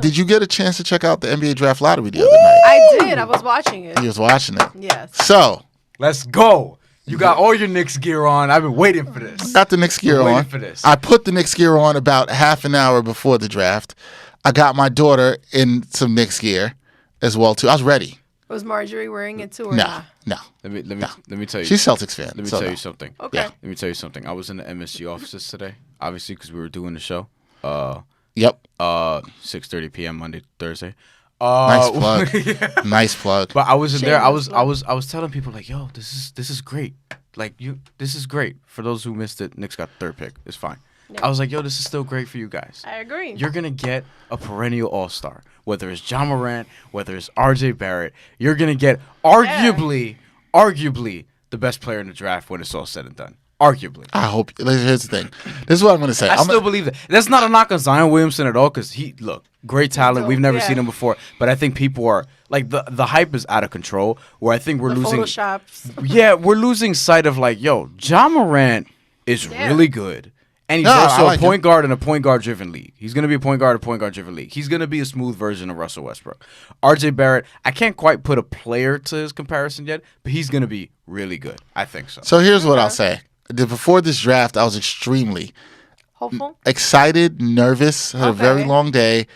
Did you get a chance to check out the NBA Draft Lottery the other night? I did. I was watching it. You was watching it? Yes. So. Let's go. You got all your Knicks gear on. I've been waiting for this. Got the Knicks gear on. Waiting for this. I put the Knicks gear on about half an hour before the draft. I got my daughter in some Knicks gear as well, too. I was ready. Was Marjorie wearing it, too, or No, not? no. Let me tell you. She's Celtics fan. Let me so tell no. you something. Okay. Yeah. Let me tell you something. I was in the MSG offices today, obviously, because we were doing the show. Yep. 6:30 p.m. Monday, Thursday. Nice plug. Yeah. Nice plug. But I was in there. I was Shameless telling people like, yo, this is great. Like this is great. For those who missed it, Knicks got the third pick. It's fine. Yeah. I was like, yo, this is still great for you guys. I agree. You're gonna get a perennial all-star, whether it's Ja Morant, whether it's R.J. Barrett. You're gonna get arguably the best player in the draft when it's all said and done. Arguably. I hope. Here's the thing. This is what I'm going to say. I still believe that. That's not a knock on Zion Williamson at all, because great talent. We've never seen him before, but I think people are like the hype is out of control. Where I think we're losing. Photoshops. Yeah, we're losing sight of like, yo, Ja Morant is really good, and he's also a point guard in a point guard driven league. He's gonna be a point guard driven league. He's gonna be a smooth version of Russell Westbrook. R.J. Barrett, I can't quite put a player to his comparison yet, but he's gonna be really good. I think so. So here's what I'll say. Before this draft, I was extremely Hopeful? excited, nervous, had a very long day,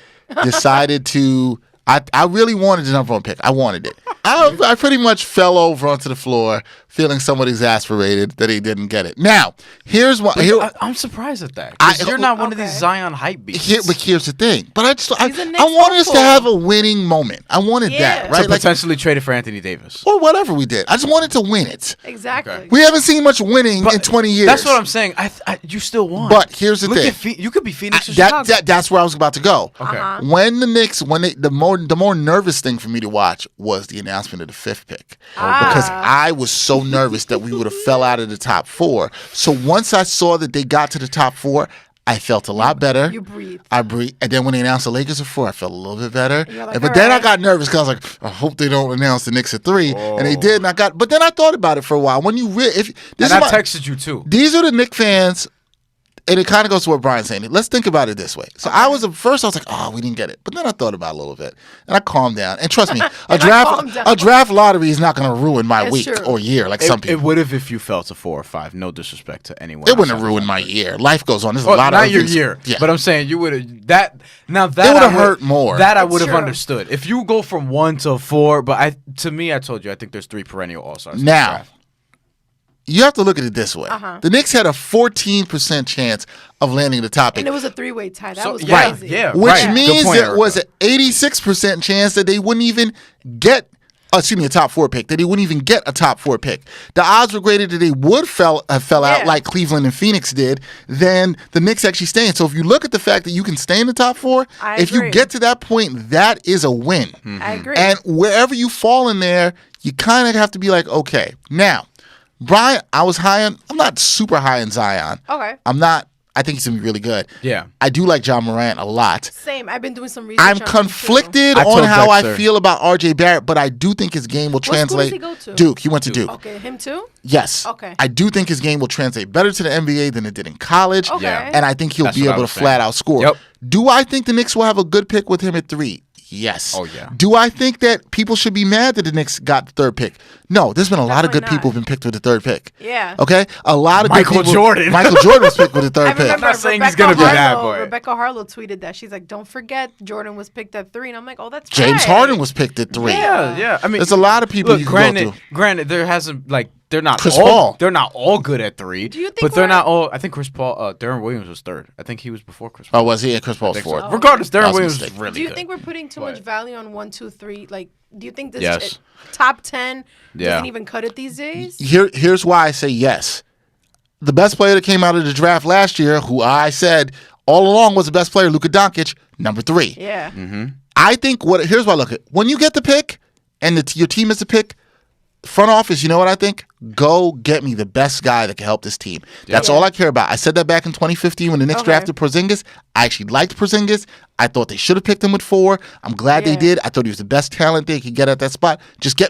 decided to I really wanted the number one pick. I wanted it. I pretty much fell over onto the floor feeling somewhat exasperated that he didn't get it. Now, here's what... I'm surprised at that. 'Cause you're not one of these Zion hype beasts. But here's the thing. But I He's a Knicks wanted us to hopeful. have a winning moment. I wanted that, right? To potentially trade it for Anthony Davis. Or whatever we did. I just wanted to win it. Exactly. Okay. We haven't seen much winning in 20 years. That's what I'm saying. You still won. But here's the thing. You could be Phoenix or Chicago. That's where I was about to go. Okay. When the Knicks, the more nervous thing for me to watch was the announcement of the fifth pick. Because I was so nervous that we would have fell out of the top four. So once I saw that they got to the top four, I felt a lot better. You breathed. I breathed. And then when they announced the Lakers at 4, I felt a little bit better. Like, but then I got nervous because I was like, I hope they don't announce the Knicks at 3. And they did. And but then I thought about it for a while. When you texted you too. These are the Knicks fans. And it kind of goes to what Bryan's saying. Let's think about it this way. So I was like, oh, we didn't get it. But then I thought about it a little bit. And I calmed down. And trust me, a draft lottery is not going to ruin my week or year like some people. It would have if you fell to 4 or 5. No disrespect to anyone. It wouldn't have ruined my year. Life goes on. There's a lot of not your things. year. Yeah. But I'm saying you would have that would have hurt more. That I would have understood. If you go from 1 to 4, but I told you I think there's 3 perennial all-stars. Now, you have to look at it this way. The Knicks had a 14% chance of landing the top pick. And it was a 3-way tie. That was right. crazy. Yeah, Which means there was an 86% chance that they wouldn't even get a top 4 pick, that they wouldn't even get a top 4 pick. The odds were greater that they would fell out like Cleveland and Phoenix did than the Knicks actually staying. So if you look at the fact that you can stay in the top 4, if you get to that point, that is a win. Mm-hmm. I agree. And wherever you fall in there, you kind of have to be like, okay. Now, Bryan, I'm not super high on Zion. Okay. I think he's going to be really good. Yeah. I do like Ja Morant a lot. Same. I've been doing some research. I'm conflicted on how I feel about R.J. Barrett, but I do think his game will translate. What school does he go to? Duke. He went to Duke. Okay, him too? Yes. Okay. I do think his game will translate better to the NBA than it did in college. Okay. Yeah. And I think he'll be able to flat out score. Yep. Do I think the Knicks will have a good pick with him at 3? Yes. Oh, yeah. Do I think that people should be mad that the Knicks got the third pick? No. There's been a lot of good people who've been picked with the third pick. Yeah. Okay? A lot of Michael Jordan. Michael Jordan was picked with the third pick. I'm not saying he's gonna be that boy. Rebecca Harlow tweeted that. She's like, don't forget Jordan was picked at 3. And I'm like, oh, that's James right. Harden was picked at 3. Yeah. I mean, there's a lot of people you can go to. Granted, there hasn't they're not Chris all, Paul. They're not all good at 3. Do you think but they're not all. I think Chris Paul, Darren Williams was 3rd. I think he was before Chris Paul. Oh, was he? Yeah, Chris Paul was 4th. Regardless, Darren was a Williams was mistake. really Do you good. think we're putting too much value on 1, 2, 3? Like, do you think this Yes. top 10 Yeah. doesn't even cut it these days? Here's why I say yes. The best player that came out of the draft last year, who I said all along was the best player, Luka Doncic, number 3. Yeah. Mm-hmm. I think here's what I look at. When you get the pick and your team is the pick, front office, you know what I think? Go get me the best guy that can help this team. That's all I care about. I said that back in 2015 when the Knicks drafted Porzingis. I actually liked Porzingis. I thought they should have picked him with 4. I'm glad they did. I thought he was the best talent they could get at that spot.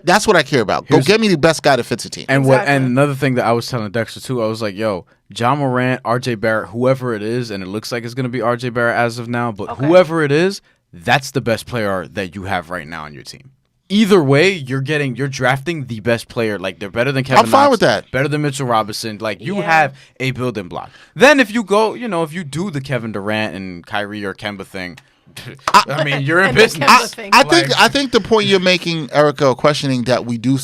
That's what I care about. Go get me the best guy that fits the team. And and another thing that I was telling Dexter too, I was like, yo, John Morant, R.J. Barrett, whoever it is, and it looks like it's going to be R.J. Barrett as of now, but whoever it is, that's the best player that you have right now on your team. Either way, you're drafting the best player. Like, they're better than Kevin Knox. I'm fine with that. Better than Mitchell Robinson. Like, you have a building block. Then if you go, if you do the Kevin Durant and Kyrie or Kemba thing, I mean, you're in business. I think the point you're making, Erika, questioning that we do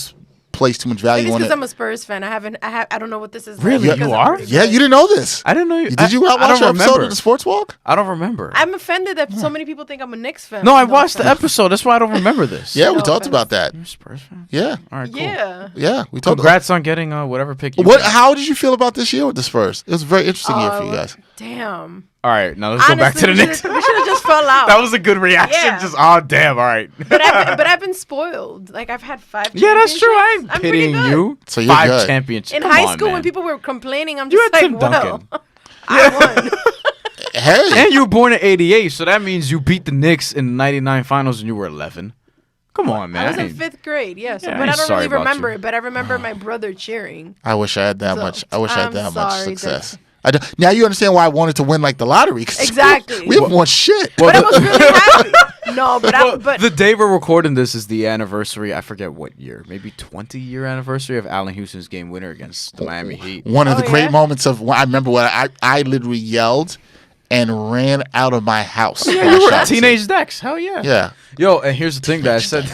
place too much value on it. Because I'm a Spurs fan. I don't know what this is. Really? Like You are? Yeah, you didn't know this. I didn't know you. Did you not watch the episode of the Sports Walk? I don't remember. I'm offended that so many people think I'm a Knicks fan. No, I watched the episode. That's why I don't remember this. Yeah, we talked about that. You're a Spurs fan? Yeah. All right, cool. Yeah, we talked. Congrats on getting whatever pick you got. How did you feel about this year with the Spurs? It was a very interesting year for you guys. Damn. All right, now let's go back to the Knicks. We should have just fell out. That was a good reaction. Yeah. Just, oh, damn, all right. But I've been spoiled. Like, I've had 5 Yeah, that's true. I'm pretty pitying good. you. So you're 5 good. championships. In Come high on, school, man. when people were complaining, I'm You just had like, Tim Duncan. I won. Hey. And you were born in 88, so that means you beat the Knicks in the 99 finals when you were 11. Come on, man. I was in 5th grade, but I I ain't don't sorry really about remember you. it. But I remember my brother cheering. I wish I had that So, much. I wish I had that much sorry, success. Now you understand why I wanted to win like the lottery. Exactly. We haven't won shit. But I was really happy. No, but the day we're recording this is the anniversary. I forget what year. Maybe 20-year anniversary of Allen Houston's game winner against the Miami Heat. One of the great moments of I remember when I literally yelled and ran out of my house. Yeah, you were teenage Dex. Hell yeah. Yeah. Yo, and here's the thing that I said.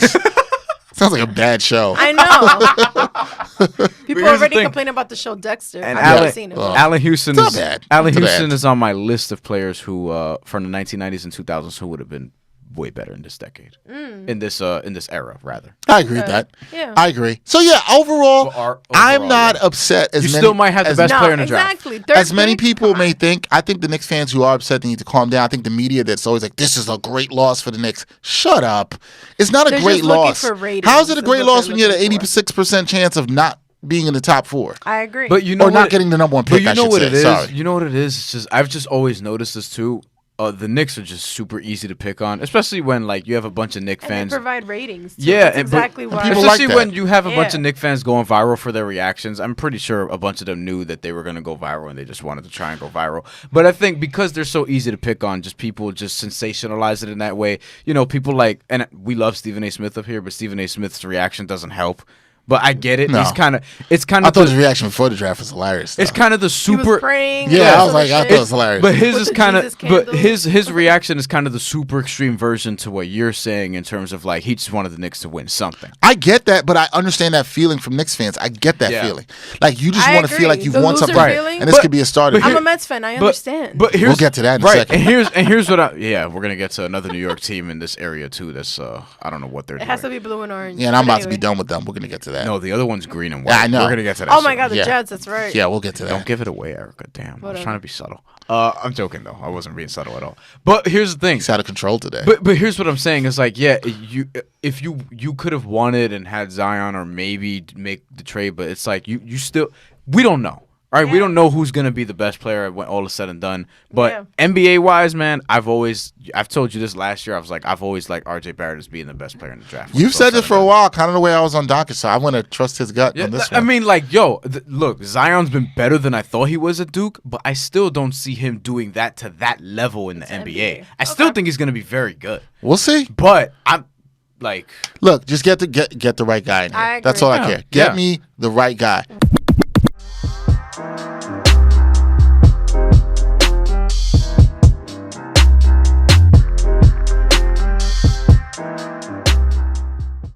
Sounds like a bad show. I know. People already complain about the show Dexter. And I've never seen it. Allen Houston It's not bad. Allen It's Houston bad. is on my list of players who from the 1990s and 2000s who would have been way better in this decade. In this era, rather. I agree with that. Yeah. I agree. So yeah, overall, I'm not upset as you many. still might have the best player in the draft. Exactly. As many people may think, I think the Knicks fans who are upset, they need to calm down. I think the media that's always like, this is a great loss for the Knicks. Shut up. It's not a great loss. How is it a great loss when you had an 86% chance of not being in the top 4? I agree. But you know or not getting the number 1 pick, But you know what it is? Sorry. You know what it is? It's just I've just always noticed this too. The Knicks are just super easy to pick on, especially when like you have a bunch of Knicks fans. They provide ratings. Too. Yeah, That's exactly why. people especially like when you have a bunch of Yeah. Knicks fans going viral for their reactions. I'm pretty sure a bunch of them knew that they were going to go viral and they just wanted to try and go viral. But I think because they're so easy to pick on, just people just sensationalize it in that way. You know, people like, and we love Stephen A. Smith up here, but Stephen A. Smith's reaction doesn't help. But I get it. No. It's kind of. I thought his reaction before the draft was hilarious. Though. It's kind of the He was super. praying. Yeah, I was all like, the I shit. thought it was hilarious. But his With is the kind of, Jesus but candle. his reaction is kind of the super extreme version to what you're saying in terms of like he just wanted the Knicks to win something. I get that, but I understand that feeling from Knicks fans. I get that feeling. Like you just I want to feel agree. like you've The won loser something, feeling. and this could be a starter. I'm a Mets fan. I understand. But here's, We'll get to that in a second. And here's what we're gonna get to another New York team in this area too. That's I don't know what they're it doing. has to be blue and orange. Yeah, and I'm But about to be anyway. done with them. We're gonna get to that. No, the other one's green and white. Yeah, I know. We're gonna get to that. Oh my God, the Yeah. Jets. That's right. Yeah, we'll get to that. Don't give it away, Erika. Damn, I was Whatever. trying to be subtle. I'm joking though. I wasn't being subtle at all. But here's the thing. It's out of control today. But here's what I'm saying is like, yeah, if you could have wanted and had Zion or maybe make the trade, but it's like you still we don't know. All right, we don't know who's gonna be the best player when all is said and done. But NBA wise, man, I've told you this last year. I've always liked R.J. Barrett as being the best player in the draft. You've said this for a while, kind of the way I was on Donkey, so I want to trust his gut on this one. I mean, like, yo, look, Zion's been better than I thought he was at Duke, but I still don't see him doing that to that level in the NBA. I still think he's gonna be very good. We'll see. But I'm like, look, just get the right guy in here. That's all I care. Get me the right guy.